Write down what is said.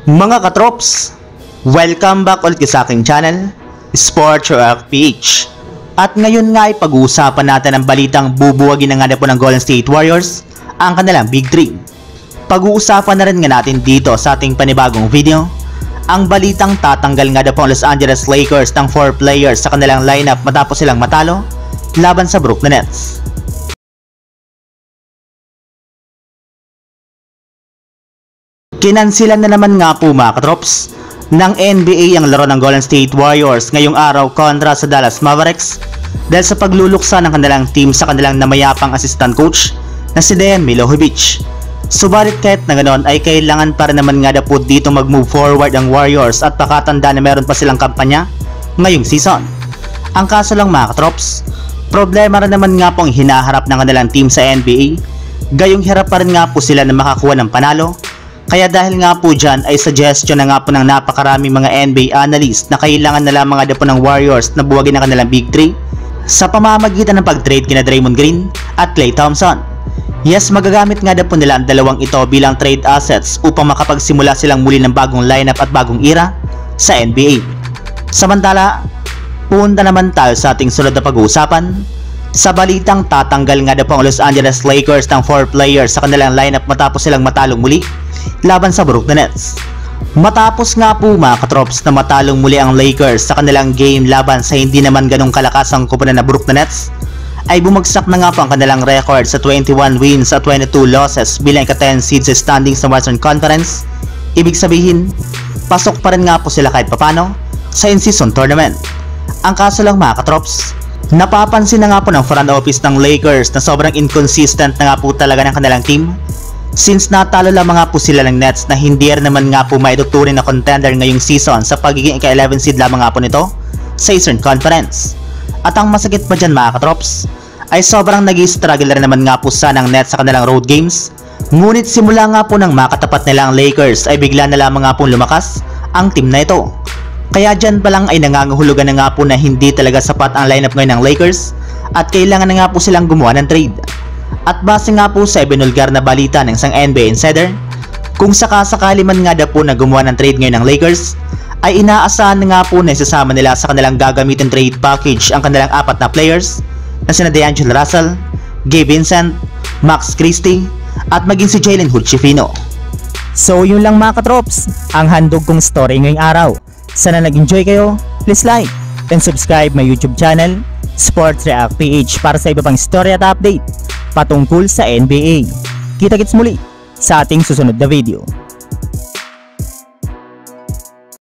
Mga katrops, welcome back ulit sa aking channel, Sports PH. At ngayon nga ay pag-uusapan natin ang balitang bubuwagin na nga po ng Golden State Warriors ang kanilang Big 3. Pag-uusapan na rin nga natin dito sa ating panibagong video ang balitang tatanggal nga po ang Los Angeles Lakers ng 4 players sa kanilang lineup matapos silang matalo laban sa Brooklyn Nets. Kinansilan na naman nga po mga katrops ng NBA ang laro ng Golden State Warriors ngayong araw kontra sa Dallas Mavericks dahil sa pagluluksa ng kanilang team sa kanilang namayapang assistant coach na si Dejan Milojevic. Subalit kahit na ganoon ay kailangan para naman nga po dito mag-move forward ang Warriors at pakatanda na meron pa silang kampanya ngayong season. Ang kaso lang mga katrops, problema rin naman nga pong hinaharap ng kanilang team sa NBA, gayong hirap pa rin nga po sila na makakuha ng panalo. Kaya dahil nga po dyan ay suggestion na nga po ng napakaraming mga NBA analyst na kailangan na lamang nga po ng Warriors na buwagin ang kanilang Big 3 sa pamamagitan ng pag-trade kina Draymond Green at Klay Thompson. Yes, magagamit nga po nila ang dalawang ito bilang trade assets upang makapagsimula silang muli ng bagong lineup at bagong era sa NBA. Samantala, punta naman tayo sa ating sunod na pag-uusapan sa balitang tatanggal nga po ang Los Angeles Lakers ng 4 players sa kanilang lineup matapos silang matalong muli laban sa Brooklyn Nets. Matapos nga po mga katrops na matalong muli ang Lakers sa kanilang game laban sa hindi naman ganong kalakas ang kupunan na Brooklyn Nets, ay bumagsak na nga po ang kanilang record sa 21 wins at 22 losses bilang ika-10 seed sa standings sa Western Conference. Ibig sabihin, pasok pa rin nga po sila kahit papano sa in-season tournament. Ang kaso lang mga katrops, napapansin na nga po ng front office ng Lakers na sobrang inconsistent na nga po talaga ng kanilang team since natalo lamang nga po sila ng Nets na hindi rin naman nga po maituturing na contender ngayong season sa pagiging ika-11 seed lamang nga po nito sa Eastern Conference. At ang masakit pa dyan mga katrops ay sobrang nag-i-struggle rin naman nga po sana ng Nets sa kanilang road games, ngunit simula nga po ng makatapat nila ang Lakers ay bigla na lamang nga po lumakas ang team na ito. Kaya dyan pa lang ay nangangahulugan na nga po na hindi talaga sapat ang lineup ngayon ng Lakers at kailangan na nga po silang gumawa ng trade. At base nga po sa ibinulgar na balita ng isang NBA insider, kung sakasakali man nga po na gumawa ng trade ngayon ng Lakers, ay inaasahan na nga po na isasama nila sa kanilang gagamitin trade package ang kanilang 4 na players na sina D'Angelo Russell, Gabe Vincent, Max Christie at maging si Jalen Hood-Schifino. So yun lang mga katrops, ang handog kong story ngayong araw. Sana nag-enjoy kayo, please like and subscribe my YouTube channel, Sports React PH, para sa iba pang story at update patungkol sa NBA. Kita-kits muli sa ating susunod na video.